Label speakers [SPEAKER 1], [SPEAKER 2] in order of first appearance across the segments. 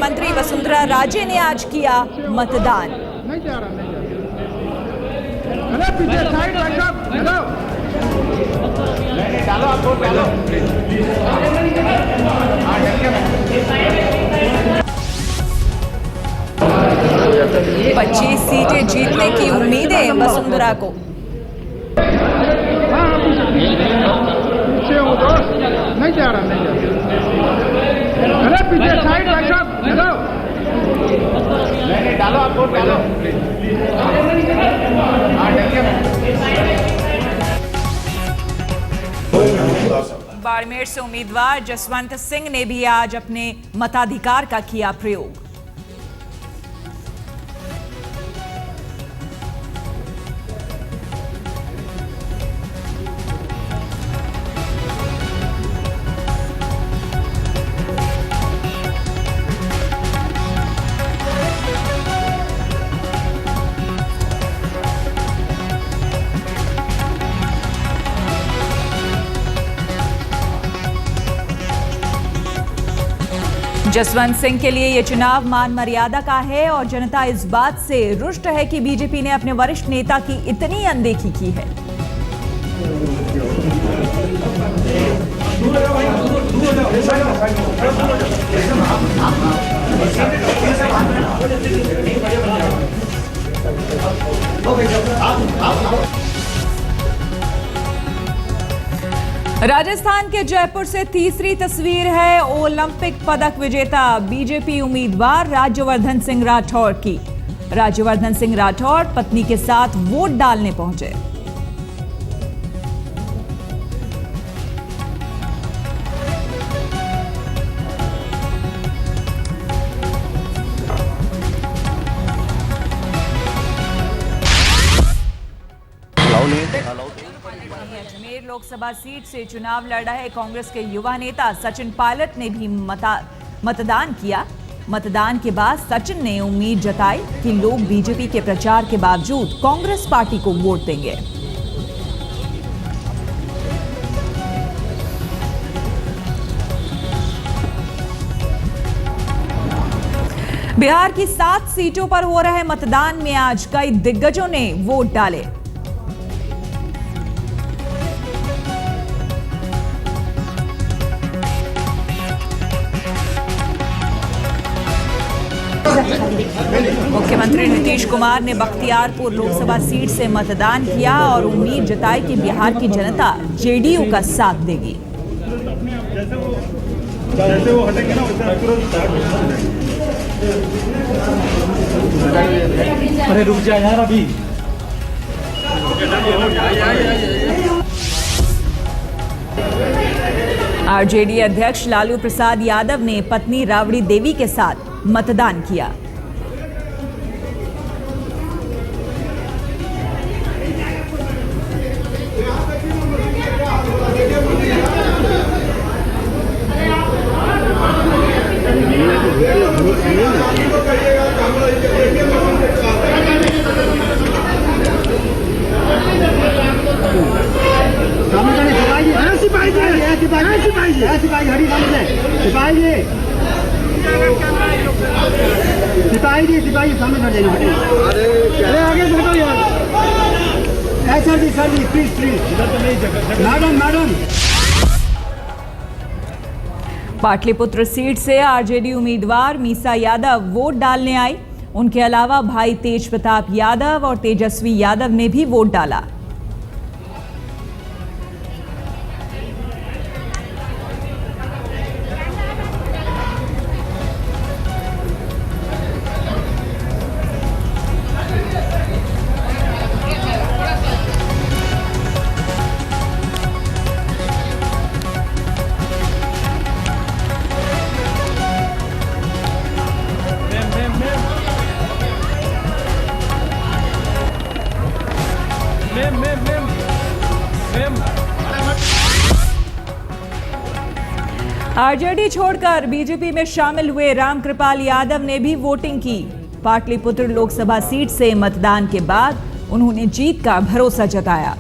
[SPEAKER 1] मुख्यमंत्री वसुंधरा राजे ने आज किया मतदान।
[SPEAKER 2] नहीं जा रहा, अरे पीछे साइड बैठो, हेलो डालो, आप वोट डालो।
[SPEAKER 1] 25 सीटें जीतने की उम्मीदें वसुंधरा को।
[SPEAKER 2] पीछे हो दोस्त, नहीं जा रहा, अरे पीछे साइड बैठो, हेलो डालो, आप वोट डालो।
[SPEAKER 1] बाड़मेर से उम्मीदवार जसवंत सिंह ने भी आज अपने मताधिकार का किया प्रयोग। जसवंत सिंह के लिए ये चुनाव मान मर्यादा का है और जनता इस बात से रुष्ट है कि बीजेपी ने अपने वरिष्ठ नेता की इतनी अनदेखी की है। राजस्थान के जयपुर से तीसरी तस्वीर है ओलंपिक पदक विजेता बीजेपी उम्मीदवार राज्यवर्धन सिंह राठौड़ की। राज्यवर्धन सिंह राठौड़ पत्नी के साथ वोट डालने पहुंचे। अजमेर लोकसभा सीट से चुनाव लड़ रहे कांग्रेस के युवा नेता सचिन पायलट ने भी मतदान किया। मतदान के बाद सचिन ने उम्मीद जताई कि लोग बीजेपी के प्रचार के बावजूद कांग्रेस पार्टी को वोट देंगे। बिहार की 7 सीटों पर हो रहे मतदान में आज कई दिग्गजों ने वोट डाले। मुख्यमंत्री नीतीश कुमार ने बख्तियारपुर लोकसभा सीट से मतदान किया और उम्मीद जताई कि बिहार की जनता जेडीयू का साथ देगी।
[SPEAKER 3] अरे रुक जा यार अभी।
[SPEAKER 1] आरजेडी अध्यक्ष लालू प्रसाद यादव ने पत्नी राबड़ी देवी के साथ मतदान किया।
[SPEAKER 2] सिपाही सामने कर देना। अरे आगे बढ़ो यार। Sir ji please madam.
[SPEAKER 1] Pataliputra seat से आरजेडी उम्मीदवार मीसा यादव वोट डालने आई। उनके अलावा भाई तेज प्रताप यादव और तेजस्वी यादव ने भी वोट डाला। आरजेडी छोड़कर बीजेपी में शामिल हुए रामकृपाल यादव ने भी वोटिंग की। पाटलिपुत्र लोकसभा सीट से मतदान के बाद उन्होंने जीत का भरोसा जताया।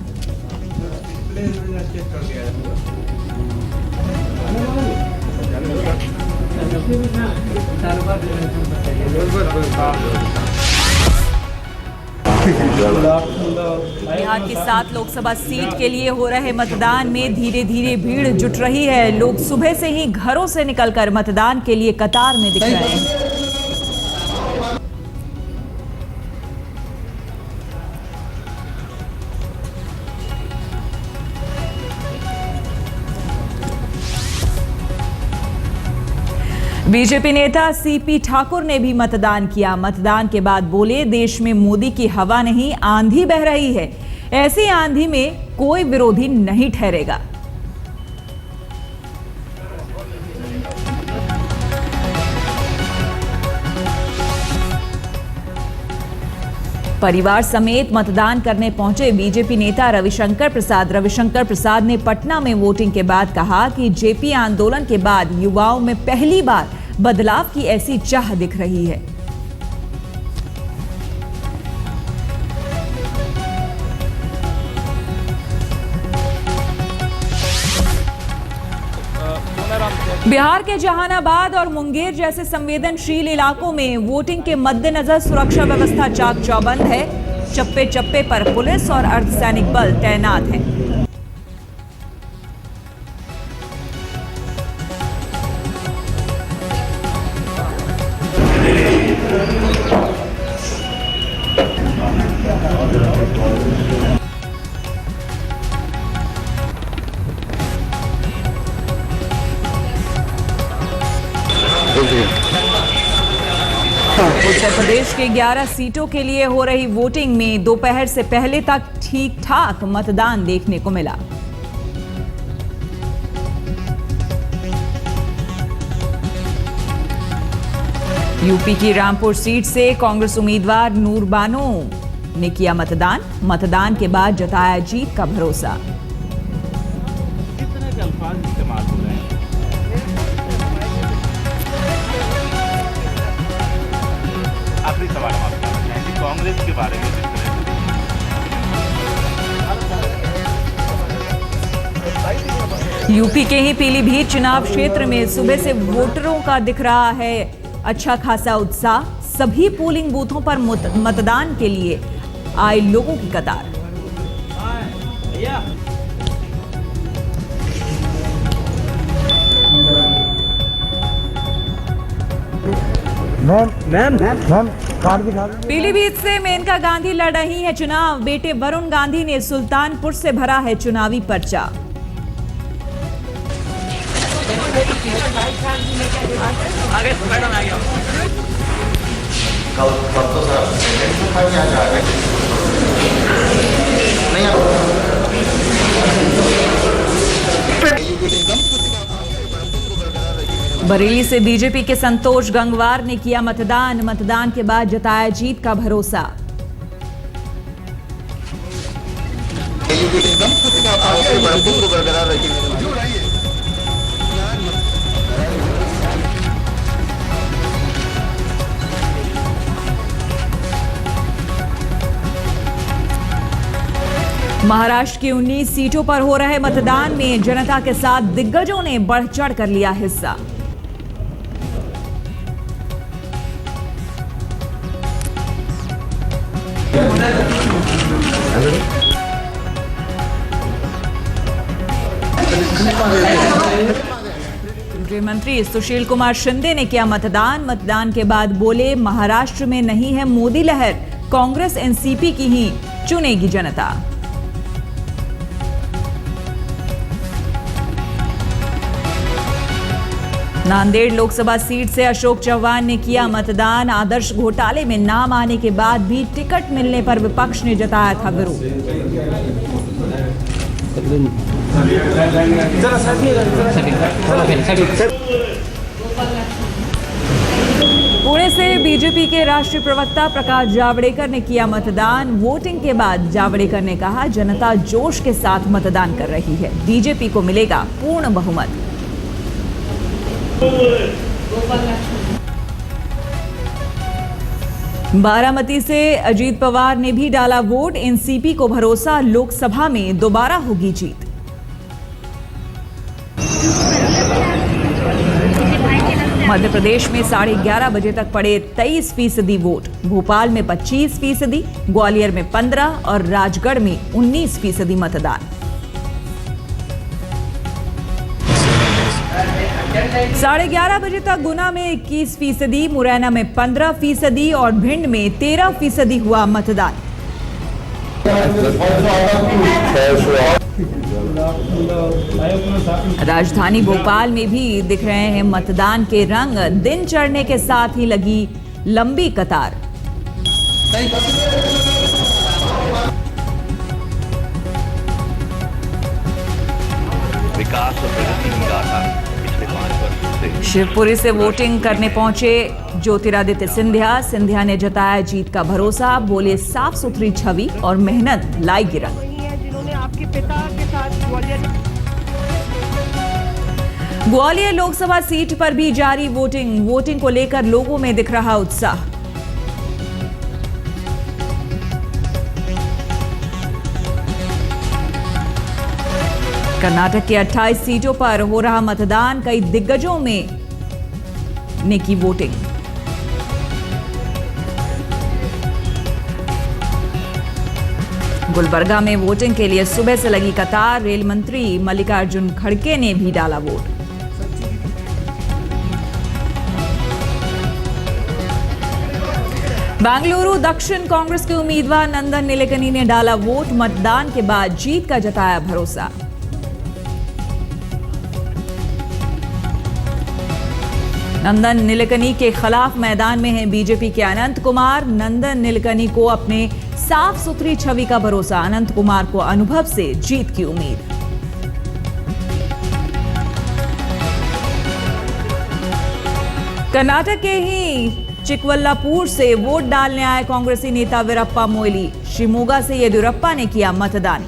[SPEAKER 1] बिहार की 7 लोकसभा सीट के लिए हो रहे मतदान में धीरे धीरे भीड़ जुट रही है। लोग सुबह से ही घरों से निकलकर मतदान के लिए कतार में दिख रहे हैं। बीजेपी नेता सीपी ठाकुर ने भी मतदान किया। मतदान के बाद बोले, देश में मोदी की हवा नहीं, आंधी बह रही है। ऐसी आंधी में कोई विरोधी नहीं ठहरेगा। परिवार समेत मतदान करने पहुंचे बीजेपी नेता रविशंकर प्रसाद ने पटना में वोटिंग के बाद कहा कि जेपी आंदोलन के बाद युवाओं में पहली बार बदलाव की ऐसी चाह दिख रही है। बिहार के जहानाबाद और मुंगेर जैसे संवेदनशील इलाकों में वोटिंग के मद्देनजर सुरक्षा व्यवस्था चाक चौबंद है। चप्पे चप्पे पर पुलिस और अर्धसैनिक बल तैनात हैं। उत्तर प्रदेश के 11 सीटों के लिए हो रही वोटिंग में दोपहर से पहले तक ठीक ठाक मतदान देखने को मिला। यूपी की रामपुर सीट से कांग्रेस उम्मीदवार नूर बानो ने किया मतदान। मतदान के बाद जताया जीत का भरोसा।
[SPEAKER 3] कितने के अल्फाज इस्तेमाल हो रहे हैं? आखिरी सवाल हम आपसे करना चाहेंगे कांग्रेस के बारे में।
[SPEAKER 1] यूपी के ही पीलीभीत चुनाव क्षेत्र में सुबह से वोटरों का दिख रहा है अच्छा खासा उत्साह। सभी पोलिंग बूथों पर मतदान के लिए आए लोगों की कतार। पीलीभीत से मेनका गांधी लड़ रही है चुनाव। बेटे वरुण गांधी ने सुल्तानपुर से भरा है चुनावी पर्चा। बरेली से बीजेपी के संतोष गंगवार ने किया मतदान। मतदान के बाद जताया जीत का भरोसा। महाराष्ट्र की 19 सीटों पर हो रहे मतदान में जनता के साथ दिग्गजों ने बढ़ चढ़ कर लिया हिस्सा। गृह मंत्री सुशील कुमार शिंदे ने किया मतदान। मतदान के बाद बोले, महाराष्ट्र में नहीं है मोदी लहर, कांग्रेस एनसीपी की ही चुनेगी जनता। नांदेड़ लोकसभा सीट से अशोक चौहान ने किया मतदान। आदर्श घोटाले में नाम आने के बाद भी टिकट मिलने पर विपक्ष ने जताया था विरोध। पुणे से बीजेपी के राष्ट्रीय प्रवक्ता प्रकाश जावड़ेकर ने किया मतदान। वोटिंग के बाद जावड़ेकर ने कहा, जनता जोश के साथ मतदान कर रही है, बीजेपी को मिलेगा पूर्ण बहुमत। बारामती से अजीत पवार ने भी डाला वोट। एनसीपी को भरोसा, लोकसभा में दोबारा होगी जीत। मध्य प्रदेश में 11:30 बजे तक पड़े 23% वोट, भोपाल में 25%, ग्वालियर में 15% और राजगढ़ में 19% मतदान। 11:30 बजे तक गुना में 21%, मुरैना में 15% और भिंड में 13% हुआ मतदान। राजधानी भोपाल में भी दिख रहे हैं मतदान के रंग, दिन चढ़ने के साथ ही लगी लंबी कतार।
[SPEAKER 3] विकास और प्रगति की गाथा पिछले 5 वर्षों से।
[SPEAKER 1] शिवपुरी से वोटिंग करने पहुंचे ज्योतिरादित्य सिंधिया ने जताया जीत का भरोसा, बोले साफ सुथरी छवि और मेहनत लाएगी रंग।
[SPEAKER 4] आपके पिता के साथ
[SPEAKER 1] ग्वालियर लोकसभा सीट पर भी जारी वोटिंग को लेकर लोगों में दिख रहा उत्साह। कर्नाटक की 28 सीटों पर हो रहा मतदान, कई दिग्गजों ने की वोटिंग। गुलबर्गा में वोटिंग के लिए सुबह से लगी कतार, रेल मंत्री मल्लिकार्जुन खड़गे ने भी डाला वोट। बेंगलुरु दक्षिण कांग्रेस के उम्मीदवार नंदन नीलेकनी ने डाला वोट, मतदान के बाद जीत का जताया भरोसा। नंदन नीलेकनी के खिलाफ मैदान में हैं बीजेपी के अनंत कुमार। नंदन नीलेकनी को अपने साफ सुथरी छवि का भरोसा, अनंत कुमार को अनुभव से जीत की उम्मीद। कर्नाटक के ही चिकवल्लापुर से वोट डालने आए कांग्रेसी नेता वीरप्पा मोइली। शिमोगा से येदियुरप्पा ने किया मतदान।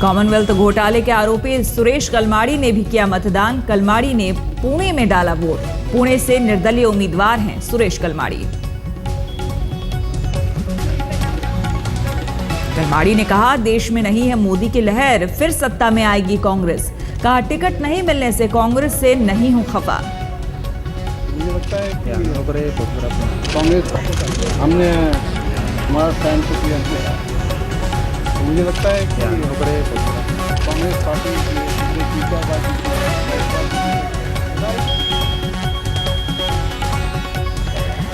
[SPEAKER 1] कॉमनवेल्थ घोटाले के आरोपी सुरेश कलमाड़ी ने भी किया मतदान। कलमाड़ी ने पुणे में डाला वोट। पुणे से निर्दलीय उम्मीदवार हैं सुरेश कलमाड़ी। कलमाड़ी ने कहा देश में नहीं है मोदी की लहर, फिर सत्ता में आएगी कांग्रेस। कहा टिकट नहीं मिलने से कांग्रेस से नहीं हूं खफा।
[SPEAKER 2] मुझे लगता है कि कांग्रेस हमने हमारा टाइम को किया, मुझे लगता है कि कांग्रेस पार्टी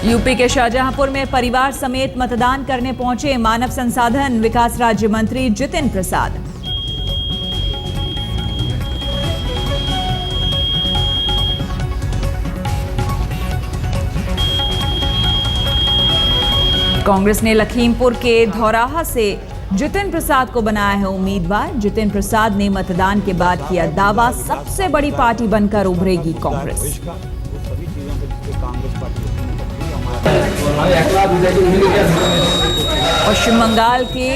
[SPEAKER 1] यूपी के शाहजहांपुर में परिवार समेत मतदान करने पहुंचे मानव संसाधन विकास राज्य मंत्री जितिन प्रसाद। कांग्रेस ने लखीमपुर के धौराहा से जितिन प्रसाद को बनाया है उम्मीदवार। जितिन प्रसाद ने मतदान के बाद किया दावा, सबसे बड़ी पार्टी बनकर उभरेगी कांग्रेस। पश्चिम बंगाल के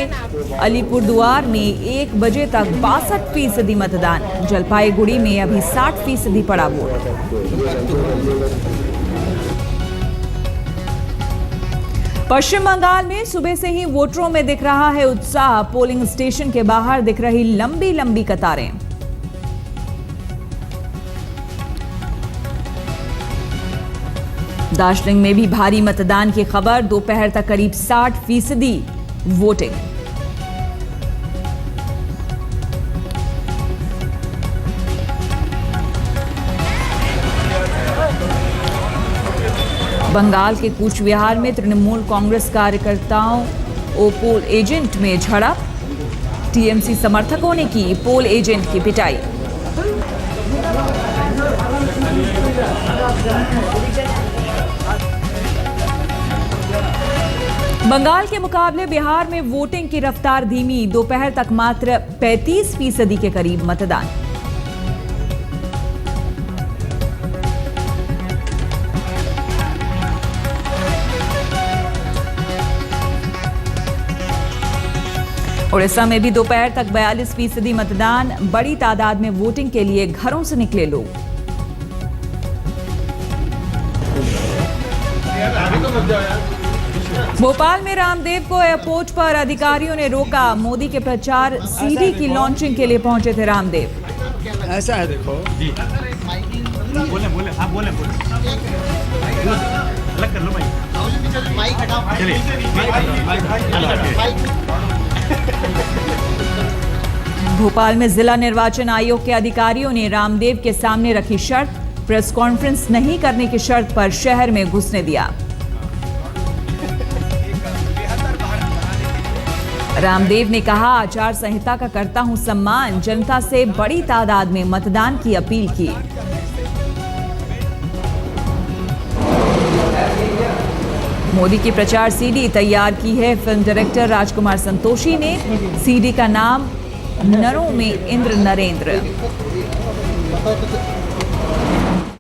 [SPEAKER 1] अलीपुरदुआर में 1 बजे तक 62% मतदान। जलपाईगुड़ी में अभी 60% पड़ा वोट। पश्चिम बंगाल में सुबह से ही वोटरों में दिख रहा है उत्साह। पोलिंग स्टेशन के बाहर दिख रही लंबी लंबी कतारें। दार्जिलिंग में भी भारी मतदान की खबर। दोपहर तक करीब 60% वोटिंग। बंगाल के कूच बिहार में तृणमूल कांग्रेस कार्यकर्ताओं और पोल एजेंट में झड़प। टीएमसी समर्थकों ने की पोल एजेंट की पिटाई। बंगाल के मुकाबले बिहार में वोटिंग की रफ्तार धीमी। दोपहर तक मात्र 35% के करीब मतदान। उड़ीसा में भी दोपहर तक 42% मतदान। बड़ी तादाद में वोटिंग के लिए घरों से निकले लोग। भोपाल में रामदेव को एयरपोर्ट पर अधिकारियों ने रोका। मोदी के प्रचार सीडी की लॉन्चिंग के लिए पहुंचे थे रामदेव।
[SPEAKER 2] ऐसा है देखो,
[SPEAKER 3] जी बोले बोले आप बोले बोले अलग कर लो भाई चलिए
[SPEAKER 1] भोपाल में जिला निर्वाचन आयोग के अधिकारियों ने रामदेव के सामने रखी शर्त, प्रेस कॉन्फ्रेंस नहीं करने की शर्त पर शहर में घुसने दिया। रामदेव ने कहा, आचार संहिता का करता हूं सम्मान, जनता से बड़ी तादाद में मतदान की अपील की। मोदी की प्रचार सीडी तैयार की है फिल्म डायरेक्टर राजकुमार संतोषी ने। सीडी का नाम नरों में इंद्र नरेंद्र।